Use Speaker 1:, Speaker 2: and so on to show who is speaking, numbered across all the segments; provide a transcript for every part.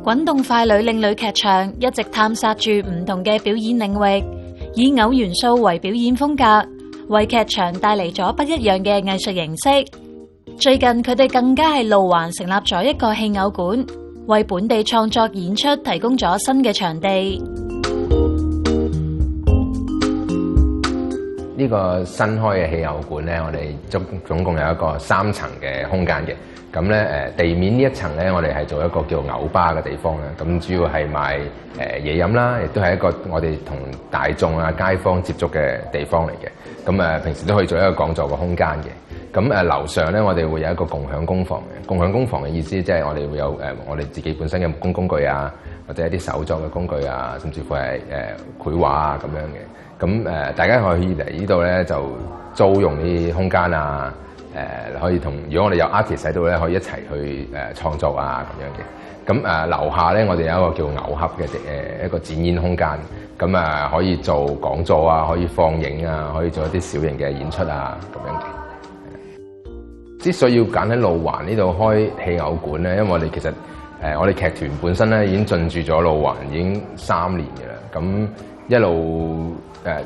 Speaker 1: 滾動快女另類劇場一直探索住唔同嘅表演領域，以偶元素為表演風格，為劇場帶嚟咗不一樣嘅藝術形式。最近佢哋更加係路環成立咗一個戲偶館，為本地創作演出提供咗新嘅場地。
Speaker 2: 呢個新開嘅戲偶館咧，我哋總共有一個3層嘅空間嘅。咁咧地面呢一層咧，我哋係做一個叫偶吧嘅地方啦。咁主要係賣嘢飲啦，亦都係一個我哋同大眾啊街坊接觸嘅地方嚟嘅。咁平時都可以做一個講座嘅空間嘅。咁樓上咧，我哋會有一個共享工房嘅。共享工房嘅意思即係我哋會有我哋自己本身嘅木工工具啊，或者一啲手作嘅工具啊，甚至乎係繪畫啊咁樣嘅。咁大家可以嚟呢度咧就租用啲空間啊，可以如果我哋有 artist 喺度咧，可以一齊去創作啊咁樣嘅。咁樓下咧，我哋有一個叫偶盒嘅一個展演空間，咁可以做講座啊，可以放映啊，可以做一啲小型嘅演出啊咁樣嘅。之所以要揀喺路環呢度開戲偶館咧，因為我哋其實我哋劇團本身咧已經進駐咗路環已經3年嘅啦，咁一路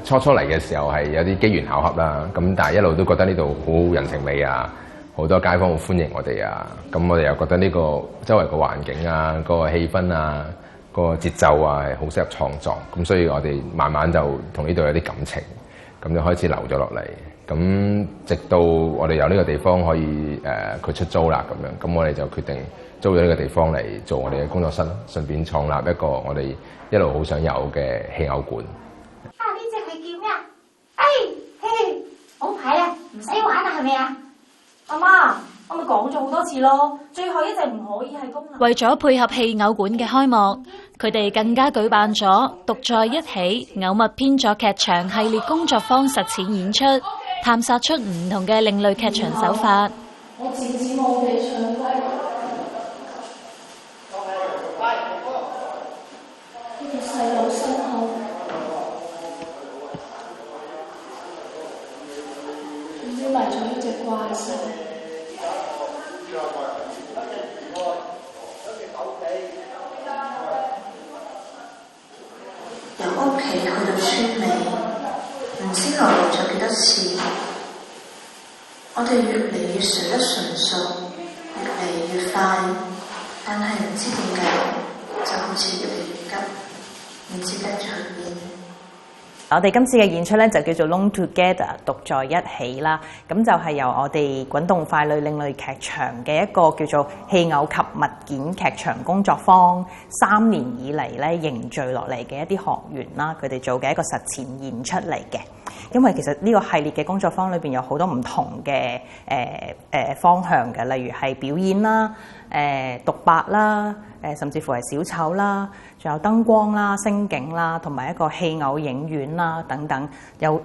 Speaker 2: 初嚟嘅時候係有啲機緣巧合啦，咁但係一路都覺得呢度好人情味啊，好多街坊好歡迎我哋啊，咁我哋又覺得呢個周圍個環境啊、個氣氛啊、個節奏啊係好適合創作，咁所以我哋慢慢就同呢度有啲感情，咁就開始留咗落嚟。咁直到我哋有呢個地方可以佢出租啦咁樣，咁我哋就決定租咗呢個地方嚟做我哋嘅工作室，順便創立一個我哋一路好想有嘅戲偶館。
Speaker 3: 呢隻係叫咩啊？嘿，好牌啊，唔使玩啦，係咪啊？阿媽，我咪講咗好多次咯，最後一隻唔可以係公牛。
Speaker 1: 為咗配合戲偶館嘅開幕，佢哋更加舉辦咗獨在一起偶物編作劇場系列工作坊實踐演出，探索出唔同嘅另類劇場手法。
Speaker 3: 我自己冇地上威，呢個細佬身後，總之埋咗一隻怪獸。
Speaker 4: 由屋企去到村尾，唔知來回咗幾多次。我哋越嚟越睡得純熟，越嚟越快，但係唔知點解就好似越嚟越急，唔知跟住去邊。
Speaker 5: 我哋今次嘅演出咧就叫做 Long Together 獨在一起啦，咁就係由我哋滾動快女另類劇場嘅一個叫做戲偶及物件劇場工作坊3年以嚟咧凝聚落嚟嘅一啲學員啦，佢哋做嘅一個實踐演出嚟嘅。因為其實呢個系列嘅工作坊裏邊有好多唔同嘅方向嘅，例如係表演啦、獨白啦、甚至乎係小丑啦，仲有燈光啦、聲景啦，同埋一個戲偶影院啦等等，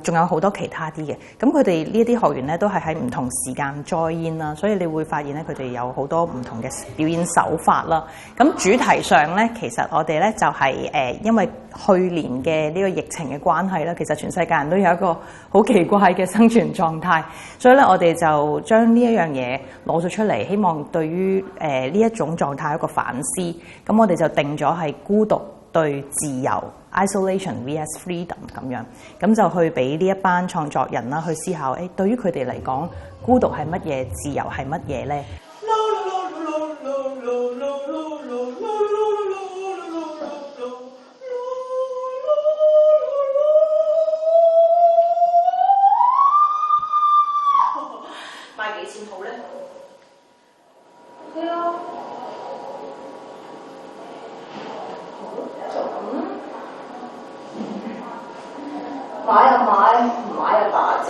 Speaker 5: 仲有好多其他啲嘅。咁佢哋呢一啲學員咧都係喺唔同時間 join 啦，所以你會發現咧佢哋有好多唔同嘅表演手法啦。咁主題上咧，其實我哋咧就係因為去年嘅呢個疫情嘅關係咧，其實全世界人都有一個好奇怪嘅生存狀態，所以咧我哋就將呢一樣嘢攞咗出嚟，希望對於呢一種狀態一個反思。咁我哋就定咗係孤獨對自由 （isolation vs freedom） 咁樣，咁就去俾呢一班創作人啦去思考，對於佢哋嚟講，孤獨係乜嘢，自由係乜嘢咧？
Speaker 3: 賣幾錢好咧？OK 啊。買就買，唔買就打走。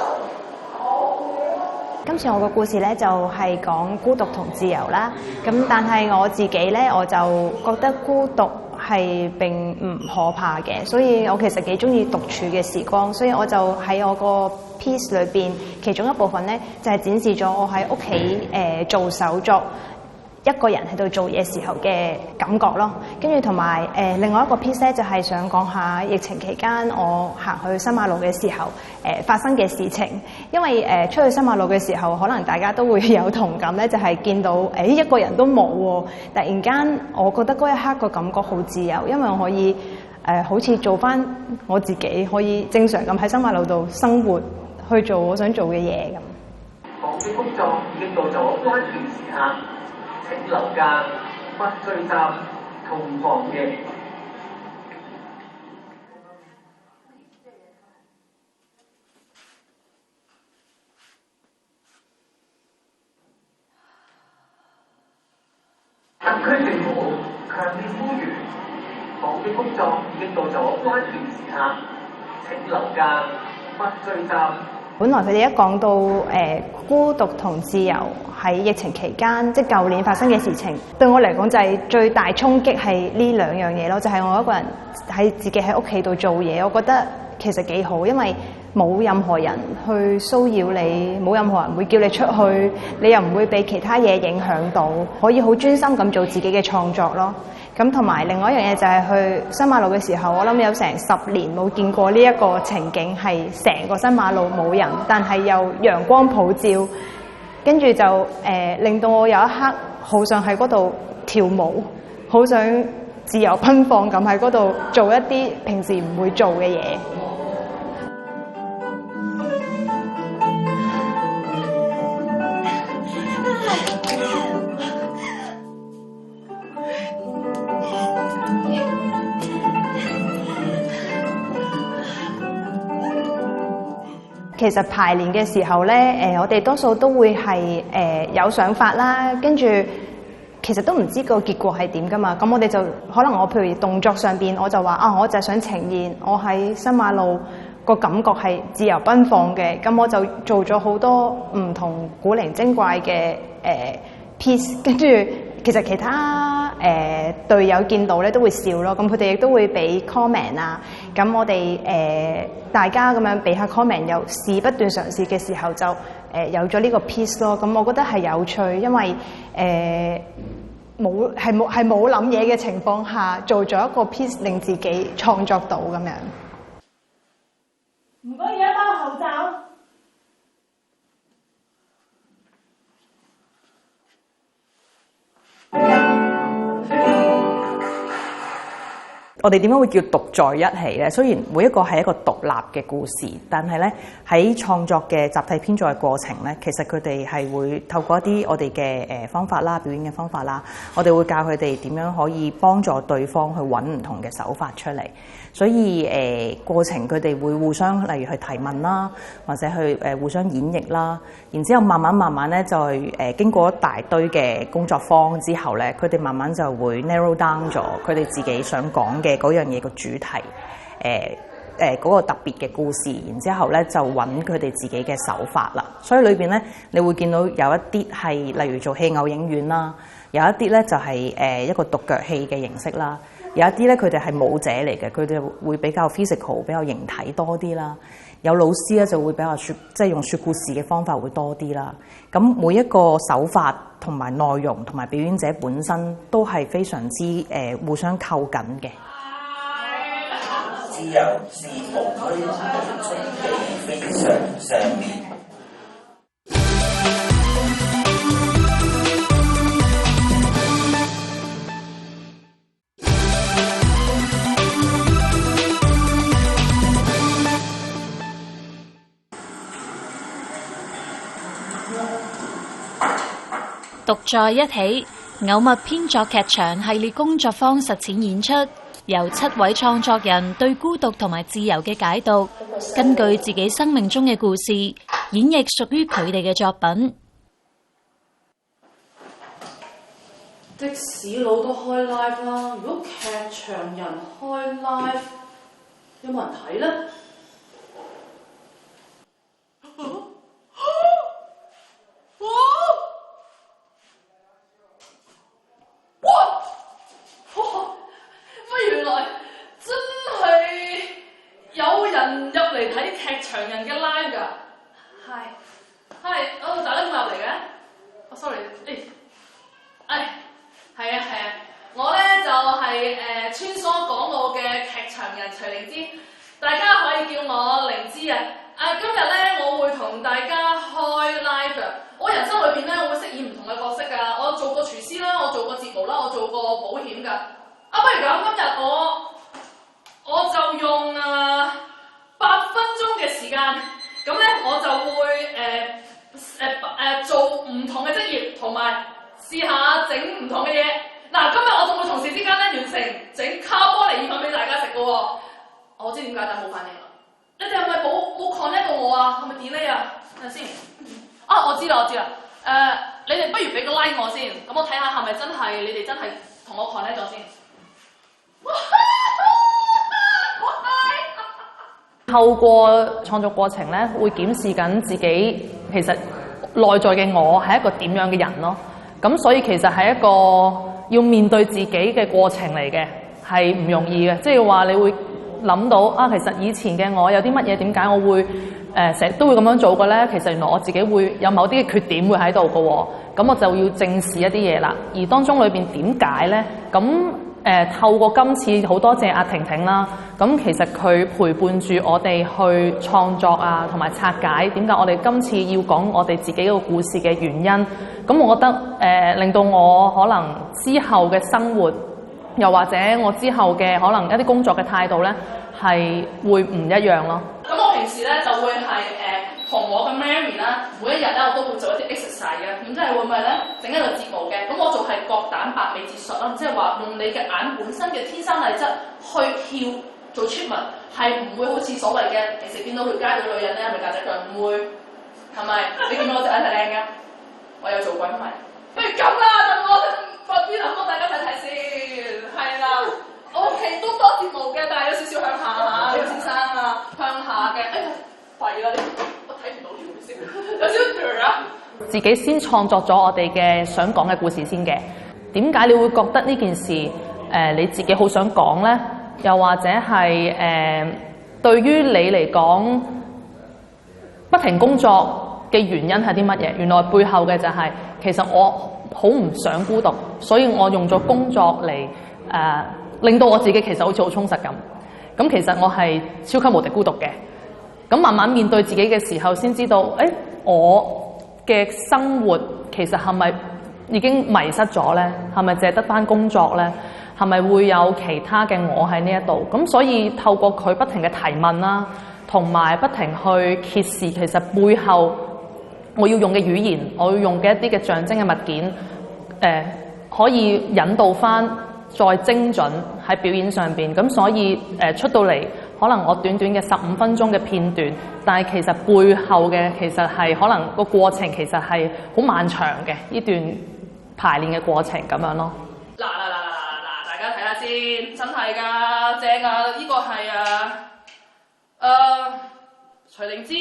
Speaker 6: 今次我個故事咧就係講孤獨同自由啦。咁但係我自己咧，我就覺得孤獨係並唔可怕嘅，所以我其實幾中意獨處嘅時光。所以我就喺我個 piece 裏邊，其中一部分咧就係展示咗我喺屋企做手作一個人喺度做嘢時候嘅感覺咯。跟住同埋另外一個 piece 咧，就係想講下疫情期間我行去新馬路嘅時候發生嘅事情。因為出去新馬路嘅時候，可能大家都會有同感咧，就係見到一個人都冇喎。突然間，我覺得嗰一刻個感覺好自由，因為我可以好似做返我自己，可以正常咁喺新馬路度生活，去做我想做嘅嘢咁。
Speaker 7: 防疫工作已經到咗關鍵時刻，請留家，不追責，同防疫。特區政府強烈呼籲，防疫工作已經到咗關鍵時刻，請留家，不追責。
Speaker 6: 本來佢哋一講到孤獨同自由喺疫情期間，即係舊年發生嘅事情，對我嚟講就係最大衝擊係呢兩樣嘢咯。就係我一個人喺自己喺屋企度做嘢，我覺得其實幾好，因為冇任何人去騷擾你，冇任何人會叫你出去，你又唔會被其他嘢影響到，可以好專心咁做自己嘅創作咯。咁同埋另外一樣嘢就係去新馬路嘅時候，我諗有成10年冇見過呢一個情景，係成個新馬路冇人，但係又陽光普照，跟住就令到我有一刻好想喺嗰度跳舞，好想自由奔放咁喺嗰度做一啲平時唔會做嘅嘢。其實排練嘅時候咧，我哋多數都會係有想法啦，跟住其實都唔知個結果係點噶嘛。咁我哋就可能我譬如動作上邊，我就話啊，我就想呈現我喺新馬路個感覺係自由奔放嘅。咁我就做咗好多唔同古靈精怪嘅piece， 跟住其實其他隊友見到咧都會笑咯。咁佢哋亦都會俾 comment 啊。咁我哋大家咁樣俾下 comment， 又試不斷嘗試嘅時候就有咗呢個 piece 咯。咁我覺得係有趣，因為冇諗嘢嘅情況下做咗一個 piece， 令自己創作到咁樣。
Speaker 3: 唔該，而家包口罩。
Speaker 5: 我哋點解會叫獨在一起咧？雖然每一個係一個獨立嘅故事，但係咧喺創作嘅集體編作嘅過程咧，其實佢哋係會透過一啲我哋嘅方法啦、表演嘅方法啦，我哋會教佢哋點樣可以幫助對方去揾唔同嘅手法出嚟。所以過程佢哋會互相例如去提問啦，或者去互相演繹啦，然之後慢慢咧就經過一大堆嘅工作坊之後咧，佢哋慢慢就會 narrow down 咗佢哋自己想講嘅嗰樣嘢個主題，嗰個特別嘅故事，然之後咧就揾佢哋自己嘅手法啦。所以裏邊咧，你會見到有一啲係例如做戲偶影院啦，有一啲咧就係一個獨腳戲嘅形式啦。有一啲咧，佢哋係舞者嚟嘅，佢哋會比較 physical， 比較形體多啲啦。有老師咧就會比較即係用說故事嘅方法會多啲啦。咁每一個手法同埋內容同埋表演者本身都係非常之互相扣緊嘅。
Speaker 8: 自由是無拘無束地非常上面。
Speaker 1: 獨在一起偶物編作劇場系列工作坊實踐演出，由7位創作人對孤獨同埋自由嘅解讀，根據自己生命中嘅故事演繹屬於佢哋嘅作品。
Speaker 9: 的士佬都開 live 啦，如果劇場人開 live， 有冇人睇呢？原來真係有人入嚟睇劇場人嘅 live 㗎。係，我大家點入嚟嘅？sorry，徐靈芝，大家可以叫我靈芝啊！今日咧我會同大家開 live 啊！我人生裏邊咧，我會飾演唔同嘅角色㗎。我做過廚師啦，我做過節目啦，我做過保險㗎。不如咁，今日我就用8分鐘嘅時間，咁咧我就會做唔同嘅職業，同埋試下整唔同嘅嘢。嗱，今日我仲會同時之間咧完成整卡波尼意粉俾大家食嘅喎。我知點解，但冇反應啦。你哋係咪冇 connect 到我啊？係咪 delay 啊？等陣先。我知啦。你哋不如俾個 like 我先，咁我睇下係咪真係你哋真係同我 connect 咗先。
Speaker 5: 透過創作過程咧，會檢視緊自己其實內在嘅我係一個點樣嘅人咯。咁所以其實係一個要面對自己嘅過程嚟嘅，係唔容易嘅。即係話你會諗到其實以前嘅我有啲乜嘢，點解我會成日都會咁樣做嘅咧？其實原來我自己會有某啲嘅缺點會喺度嘅喎。咁我就要正視一啲嘢啦。而當中裏邊點解咧？咁透過今次好多謝阿婷婷啦，咁其實佢陪伴住我哋去創作啊，同埋拆解點解我哋今次要講我哋自己個故事嘅原因。咁我覺得令到我可能之後嘅生活，又或者我之後嘅可能一啲工作嘅態度咧，係會唔一樣咯。
Speaker 9: 咁我平時咧就會係同我嘅 Mary 啦，每一日咧我都會做一啲 exercise 嘅，咁即係會唔會咧整一個節目嘅？咁我做係角蛋白美節術啦，即係話用你嘅眼本身嘅天生麗質去翹做 treatment，係唔會好似所謂嘅平時見到條街嘅女人咧，係咪格仔腳？唔會，係咪？你見到我隻眼係靚嘅，我有做過，係咪？不如咁啦，等我發邊嚟幫大家睇睇先，係啦。我係都多節目嘅，但係有少少向下嚇，先生啊，向下嘅。廢啦！我睇唔到條先，有少少斷啊！
Speaker 5: 自己先創作咗我哋嘅想講嘅故事先嘅。點解你會覺得呢件事你自己好想講咧？又或者係對於你嚟講不停工作嘅原因係啲乜嘢？原來背後嘅就係其實我好唔想孤獨，所以我用咗工作嚟令到我自己其實好似好充實咁。咁其實我係超級無敵孤獨嘅。咁慢慢面對自己嘅時候，先知道，我嘅生活其實係咪已經迷失咗咧？係咪淨係得返工作咧？係咪會有其他嘅我喺呢一度？咁所以透過佢不停嘅提問啦，同埋不停去揭示，其實背後我要用嘅語言，我要用嘅一啲嘅象徵嘅物件，可以引導返再精準喺表演上邊。咁所以出到嚟。可能我短短嘅15分鐘嘅片段，但係其實背後嘅其實係可能個過程其實係好漫長嘅呢段排練嘅過程咁樣咯。
Speaker 9: 嗱，大家睇下先，真係㗎，正啊！呢個係徐靈芝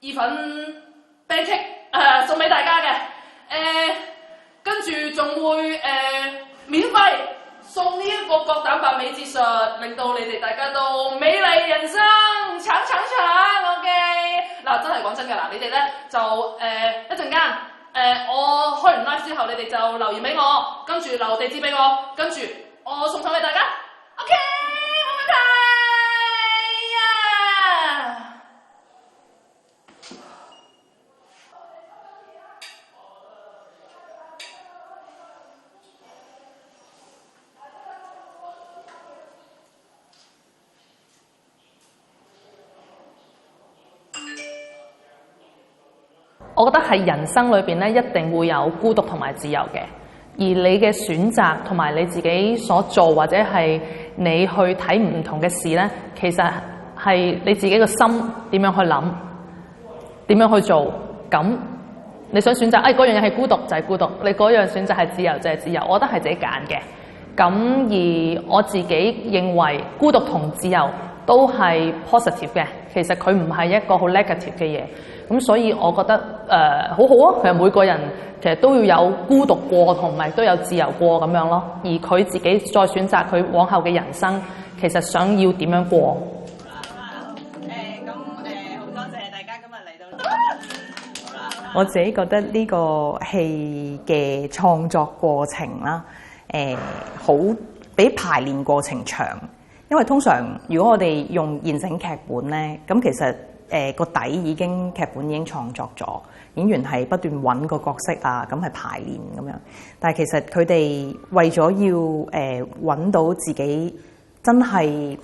Speaker 9: 意粉 pancake 送俾大家嘅，跟住仲會免費。送呢一個角蛋白美節術，令到你哋大家都美麗人生，搶！OK， 嗱真係講真㗎嗱，你哋咧就一陣間我開完 live 之後，你哋就留言俾我，跟住留地址俾我，跟住我送上俾大家。OK， 冇問題啊！
Speaker 5: 我覺得係人生裏邊咧，一定會有孤獨同埋自由嘅。而你嘅選擇同埋你自己所做，或者係你去睇唔同嘅事咧，其實係你自己個心點樣去諗，點樣去做。咁你想選擇，嗰樣嘢係孤獨就係孤獨，你嗰樣選擇係自由就係自由。我覺得係自己揀嘅。咁而我自己認為孤獨同自由都係 positive 嘅，其實佢唔係一個好 negative 嘅嘢。咁所以我覺得好好啊，其實每個人其實都要有孤獨過，同埋都有自由過咁樣咯。而佢自己再選擇佢往後嘅人生，其實想要點樣過。
Speaker 10: 好多謝大家今日嚟到。
Speaker 5: 我自己覺得呢個戲嘅創作過程啦，好比排練過程長。因為通常如果我哋用現成劇本咧，咁其實個底已經劇本已經創作咗，演員係不斷揾個角色啊，咁係排練咁樣。但係其實佢哋為咗要揾到自己真係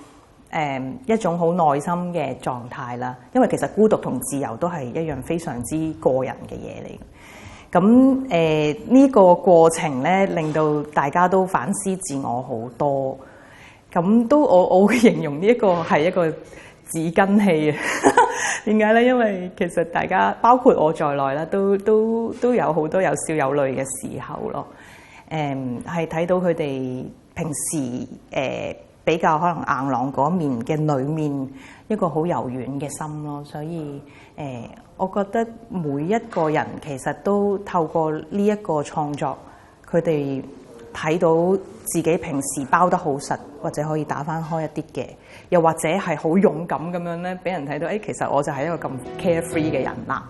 Speaker 5: 一種好內心嘅狀態啦，因為其實孤獨同自由都係一樣非常之個人嘅嘢嚟。咁呢個過程咧，令到大家都反思自我好多。咁都我會形容呢一個係一個紙巾戲啊。點解咧？因為其實大家包括我在內啦，都有好多有笑有淚嘅時候咯。係睇到佢哋平時比較可能硬朗嗰面嘅裏面一個好柔軟嘅心咯。所以我覺得每一個人其實都透過呢一個創作，佢哋睇到自己平時包得好實，或者可以打翻開一啲嘅，又或者係好勇敢咁樣咧，俾人睇到其實我就係一個咁 carefree 嘅人啦。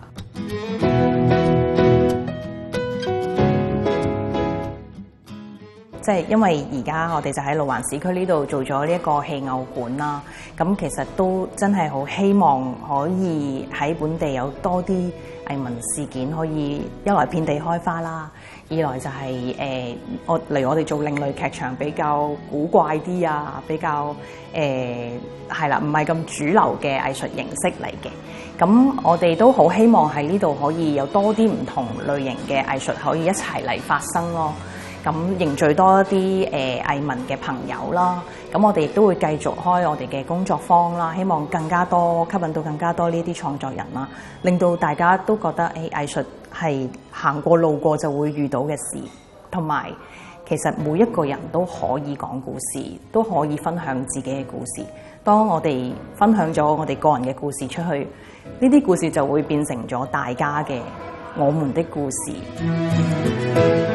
Speaker 5: 即係因為而家我哋就喺路環市區呢度做咗呢一個戲偶館啦，咁其實都真係好希望可以喺本地有多啲藝文事件，可以一來遍地開花啦，二來就係例如我哋做另類劇場比較古怪啲啊，比較係啦，唔係咁主流嘅藝術形式嚟嘅。咁我哋都好希望喺呢度可以有多啲唔同類型嘅藝術可以一齊嚟發生咯。咁凝聚多一啲藝文嘅朋友啦，咁我哋亦都會繼續開我哋嘅工作坊啦，希望更加多吸引到更加多呢啲創作人啦，令到大家都覺得藝術係行過路過就會遇到嘅事，同埋其實每一個人都可以講故事，都可以分享自己嘅故事。當我哋分享咗我哋個人嘅故事出去，呢啲故事就會變成咗大家嘅我們的故事。